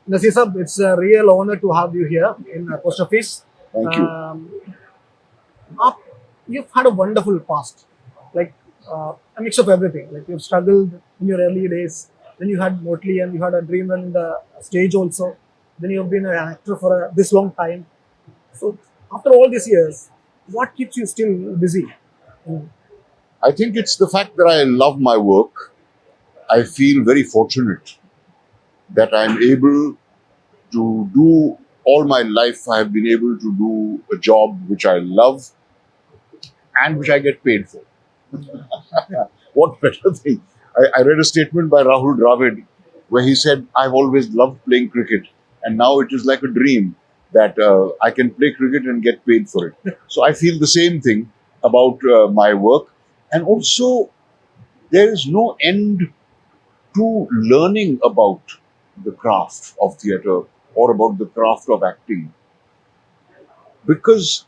Naseer sir, it's a real honor to have you here in Apostrophes. Thank you. Up, you've had a wonderful past, like a mix of everything. Like you've struggled in your early days, then you had Motley and you had a dream run in the stage also. Then you've been an actor for this long time. So after all these years, what keeps you still busy? Mm. I think it's the fact that I love my work. I feel very fortunate that I'm able to do all my life. I have been able to do a job which I love and which I get paid for. What better thing? I read a statement by Rahul Dravid where he said, I've always loved playing cricket, and now it is like a dream that I can play cricket and get paid for it. So I feel the same thing about my work. And also, there is no end to learning about the craft of theatre or about the craft of acting. Because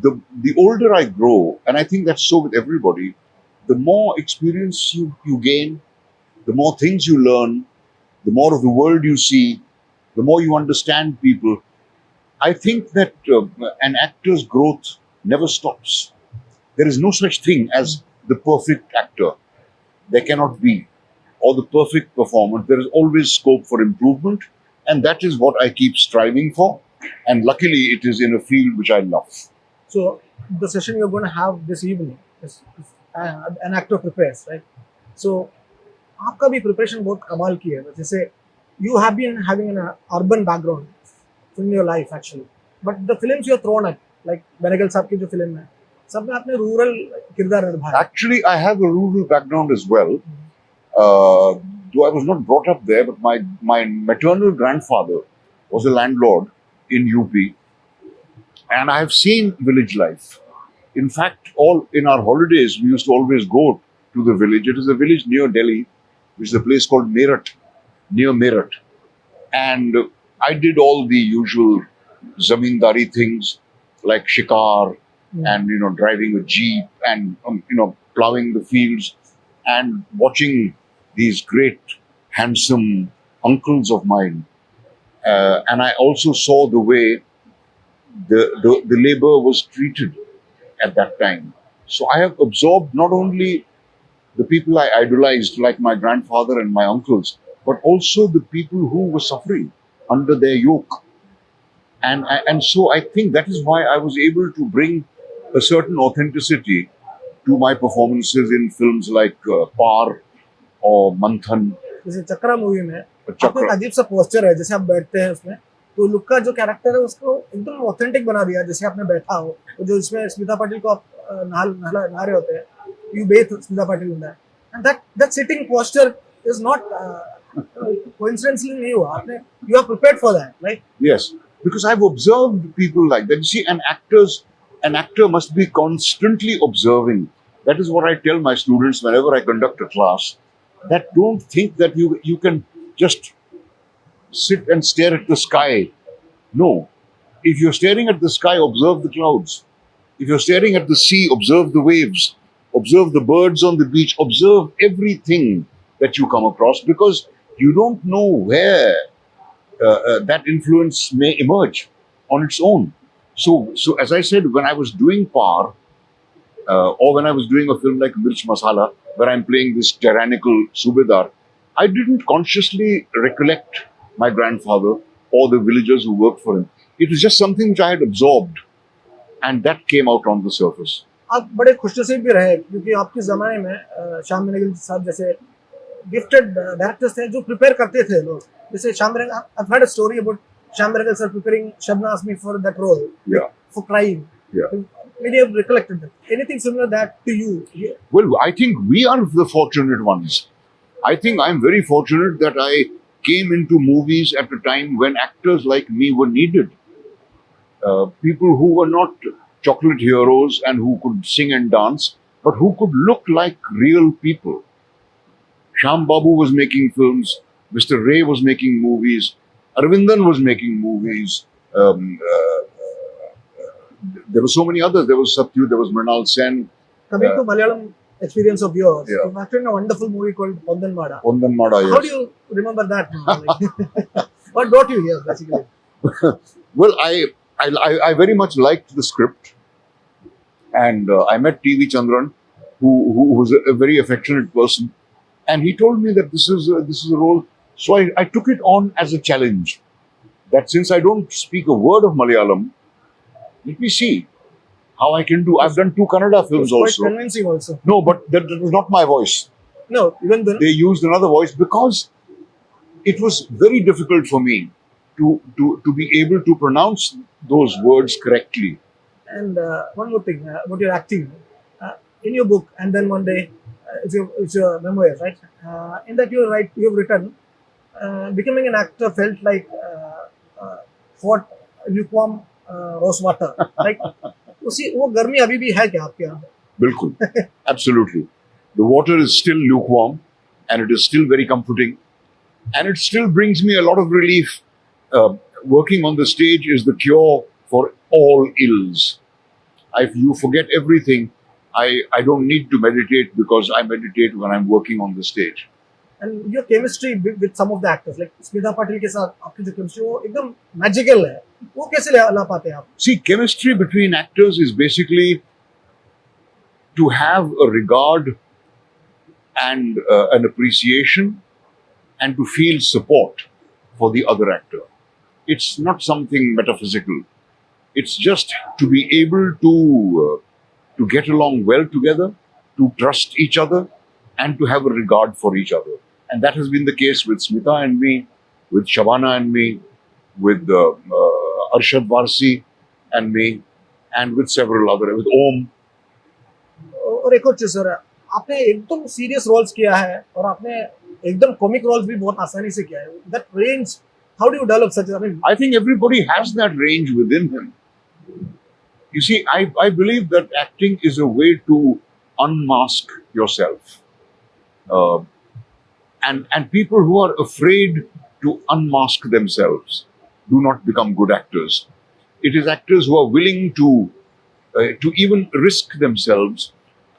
the older I grow, and I think that's so with everybody, the more experience you gain, the more things you learn, the more of the world you see, the more you understand people. I think that an actor's growth never stops. There is no such thing as the perfect actor. There cannot be. Or the perfect performance. There is always scope for improvement. And that is what I keep striving for. And luckily, it is in a field which I love. So the session you're going to have this evening is an actor prepares, right? So आपका भी preparation बहुत कमाल की है जैसे you have been having an urban background in your life actually but the films you are thrown at like Benegal साहब की जो फिल्म है सब में आपने रूरल किरदार निभाया Actually, I have a rural background as well. Though I was not brought up there, but my maternal grandfather was a landlord in UP, and I have seen village life. In fact, all in our holidays, we used to always go to the village. It is a village near Delhi, which is a place called Meerut, near Meerut. And I did all the usual zamindari things like shikar and, driving a jeep and, plowing the fields and watching these great, handsome uncles of mine. And I also saw the way the labor was treated at that time. So I have absorbed not only the people I idolized, like my grandfather and my uncles, but also the people who were suffering under their yoke. And so I think that is why I was able to bring a certain authenticity to my performances in films like Par or Manthan. जैसे चक्रा movie में चक्रा। आपको एक अजीब सा posture है जैसे आप बैठते हैं उसमें तो लुक का जो कैरेक्टर है उसको एकदम ऑथेंटिक बना दिया जैसे आपने बैठा हो तो जो इसमें स्मिता पाटिल को आप नहा रहे होते हैं you bathe Smita Patil in that and that sitting posture is not coincidentally नहीं हुआ आपने you are prepared for that right Yes, because I've observed people like that. You see, an actor must be constantly observing. That is what I tell my students whenever I conduct a class. That don't think that you can just sit and stare at the sky. No. If you're staring at the sky, observe the clouds. If you're staring at the sea, observe the waves. Observe the birds on the beach. Observe everything that you come across because you don't know where that influence may emerge on its own. So as I said, when I was doing Par, or when I was doing a film like Mirch Masala, where I'm playing this tyrannical Subedar, I didn't consciously recollect my grandfather or the villagers who worked for him. It was just something which I had absorbed, and that came out on the surface. आप बड़े खुशनसीब भी रहे क्योंकि आपके ज़माने में श्याम बेनेगल साहब जैसे गिफ्टेड डायरेक्टर्स थे जो प्रिपेयर करते थे लोग जैसे Shyam Benegal I've heard a story about Shyam Benegal sir preparing Shabna Azmi for that role Yeah. for crying. Yeah. Maybe I've recollected that. Anything similar that to you? Yeah. Well, I think we are the fortunate ones. I think I'm very fortunate that I came into movies at a time when actors like me were needed. People who were not chocolate heroes and who could sing and dance, but who could look like real people. Sham Babu was making films, Mr. Ray was making movies, Arvindan was making movies. There were so many others. There was Satyu, there was Mrinal Sen. कभी तो Malayalam experience of yours. Yeah. You've acted in a wonderful movie called Pondanmada. Pondanmada, How do yes. you remember that now? Like, what brought you here, basically? Well, I very much liked the script, and I met TV Chandran, who was a very affectionate person, and he told me that this is a role. So I took it on as a challenge. That since I don't speak a word of Malayalam, let me see how I can do. I've done 2 Kannada It films was quite also. convincing also. No, but that was not my voice. No, even then. They used another voice because it was very difficult for me to be able to pronounce those words correctly. And one more thing about your acting. In your book, and then one day, it's your memoir, right? In that you've written, becoming an actor felt like hot lukewarm rose water. Like, उसी वो गर्मी अभी भी है क्या आपके यहाँ? Bilkul. Absolutely. The water is still lukewarm and it is still very comforting and it still brings me a lot of relief. Working on the stage is the cure for all ills. If you forget everything, I don't need to meditate because I meditate when I'm working on the stage. And your chemistry with some of the actors, like Smita Patil के साथ आपकी जो chemistry वो एकदम magical है. वो कैसे ला पाते हैं आप? See, chemistry between actors is basically to have a regard and an appreciation and to feel support for the other actor. It's not something metaphysical. It's just to be able to get along well together, to trust each other, and to have a regard for each other. And that has been the case with Smita and me, with Shabana and me, with Arshad Varsi and me, and with several other, with Om. और एक और चीज sir, आपने एकदम serious roles किया है और आपने एकदम कॉमिक रोल्स भी बहुत आसानी से किया है. That range, how do you develop such? I mean, I think everybody has that range within him. You see, I believe that acting is a way to unmask yourself. And people who are afraid to unmask themselves do not become good actors. It is actors who are willing to even risk themselves,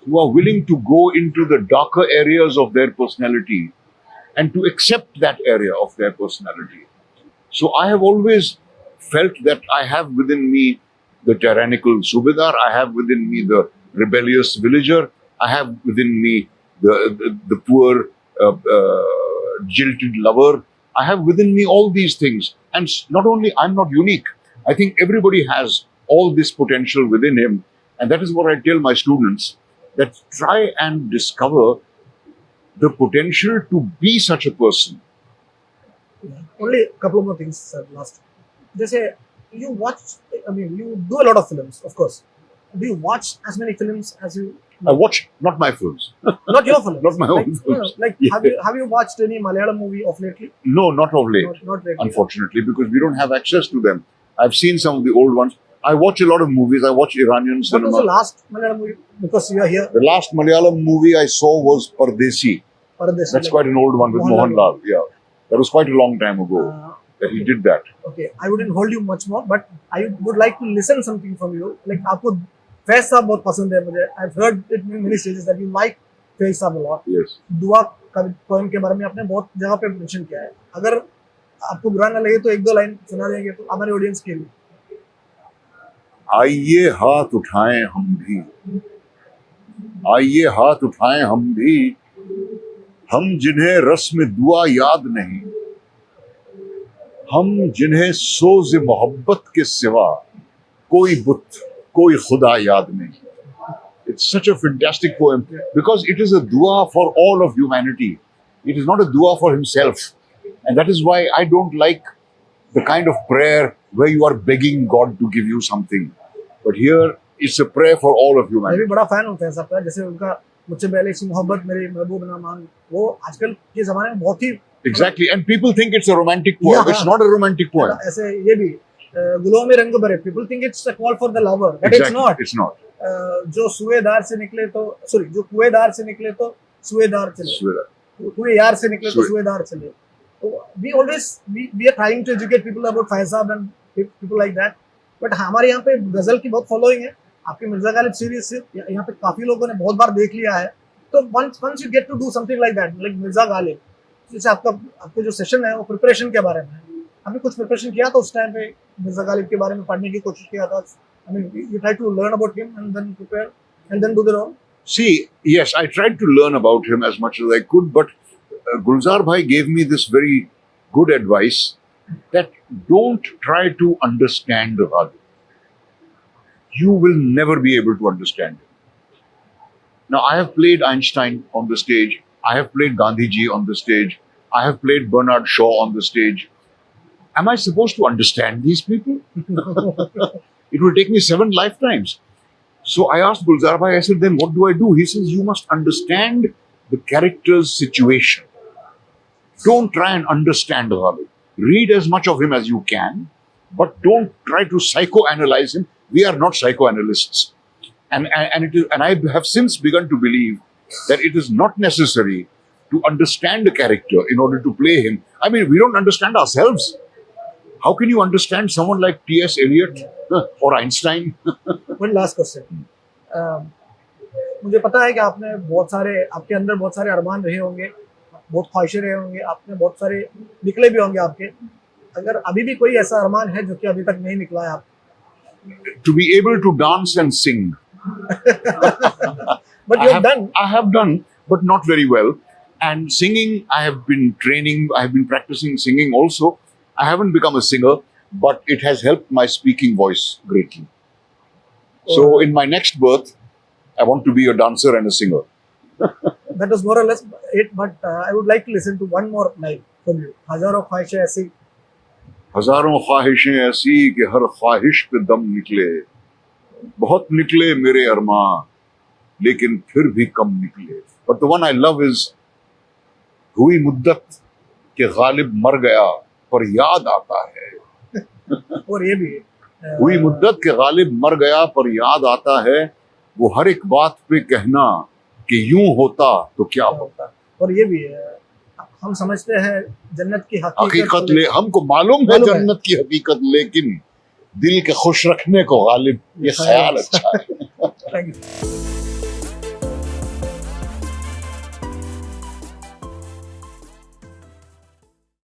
who are willing to go into the darker areas of their personality and to accept that area of their personality. So I have always felt that I have within me the tyrannical Subedar, I have within me the rebellious villager, I have within me the poor jilted lover. I have within me all these things. And not only I'm not unique, I think everybody has all this potential within him. And that is what I tell my students, that try and discover the potential to be such a person. only a couple of more things, sir. Last, they say you watch. I mean, you do a lot of films, of course. Do you watch as many films as you? I watch not my films, Not your films. not my own Like, films. like Yeah. have you watched any Malayalam movie of lately? No, not of late, Not lately. unfortunately, because we don't have access to them. I've seen some of the old ones. I watch a lot of movies. I watch Iranian What cinema. was the last Malayalam movie? Because you are here. The last Malayalam movie I saw was Pardesi. Paradesi, That's like, quite an old one with Mohanlal. Mohanlal. Yeah, that was quite a long time ago that he did that. Okay, I wouldn't hold you much more, but I would like to listen something from you. Like आपको फैज साहब बहुत पसंद है मुझे. I've heard it in many stages that you like Faiz साहब a lot. Yes. दुआ poem के बारे में आपने बहुत जगह पे मेंशन किया है. अगर आपको बुरा ना लगे तो एक दो लाइन सुना देंगे तो हमारे ऑडियंस के लिए. आइए हाथ उठाएं हम भी, आइए हाथ उठाएं हम भी, हम जिन्हें रस्म दुआ याद नहीं, हम जिन्हें सोज़ मोहब्बत के सिवा कोई बुत, कोई खुदा याद नहीं. It's such a fantastic poem because it is a dua for all of humanity. It is not a dua for himself. And that is why I don't like the kind of prayer where you are begging God to give you something. But here it's a prayer for all of मैं humanity. भी बड़ा fan हूँ फैज साहब का. जैसे उनका मुझसे पहले सी मोहब्बत मेरी महबूब ना मान, वो आजकल के जमाने में बहुत ही Exactly. And people think it's a romantic poem. Yeah. It's not a romantic poem. ऐसे ये भी गुलों में रंग भरे. People think it's a call for the lover, but it's Exactly. not. It's not. जो सुएदार से निकले तो सॉरी जो कुएदार से निकले तो सुएदार चले, Swear. कुएं यार से निकले तो Sweet. सुएदार चले. तो we are trying to educate people about Faiz साहब and people like that. But हमारे यहाँ पे गजल की बहुत फॉलोइंग है. आपके मिर्जा गालिब सीरीज से यहाँ पे काफी लोगों ने बहुत बार देख लिया है. तो once you get to do something like that, like Mirza Ghalib, जैसे आपका जो सेशन है वो प्रिपरेशन के बारे में है, आपने कुछ प्रिपरेशन किया था उस टाइम पे मिर्जा गालिब के बारे में पढ़ने की कोशिश किया था? I mean, you try to learn about him and then prepare and then do the role. See, yes, I tried to learn about him as much as I could, but Gulzar Bhai gave me this very good advice that don't try to understand the Ghalib. You will never be able to understand him. Now, I have played Einstein on the stage. I have played Gandhiji on the stage. I have played Bernard Shaw on the stage. Am I supposed to understand these people? It will take me 7 lifetimes. So I asked Gulzar Bhai, I said, then what do I do? He says, you must understand the character's situation. Don't try and understand Ghalib. Read as much of him as you can, but don't try to psychoanalyze him. We are not psychoanalysts. And I have since begun to believe that it is not necessary to understand a character in order to play him. I mean, we don't understand ourselves. How can you understand someone like T.S. Eliot or Einstein? One last question. मुझे पता है कि आपके अंदर बहुत सारे अरमान रहे होंगे, बहुत ख्वाहिशें रहे होंगे, आपने बहुत सारे निकले भी होंगे आपके। अगर अभी भी कोई ऐसा अरमान है जो कि अभी तक नहीं निकला है आप? To be able to dance and sing. But you have done. I have done, but not very well. And singing, I have been training, I have been practicing singing also. I haven't become a singer, but it has helped my speaking voice greatly. So in my next birth, I want to be a dancer and a singer. That was more or less it, but I would like to listen to one more line from you. हजारों ख्वाहिशें ऐसी, हजारों ख्वाहिशें ऐसी कि हर ख्वाहिश पे दम निकले, बहुत निकले मेरे अरमां, लेकिन फिर भी कम निकले. But the one I love is, हुई मुद्दत के गालिब मर गया पर याद आता है. और ये भी है, हुई मुद्दत के गालिब मर गया पर याद आता है, वो हर एक बात पे कहना कि यूं होता तो क्या होता. और ये भी है, हम समझते हैं जन्नत की हकीकत ले, हमको मालूम है जन्नत की हकीकत, लेकिन दिल के खुश रखने को गालिब ये ख्याल अच्छा है. Thank you.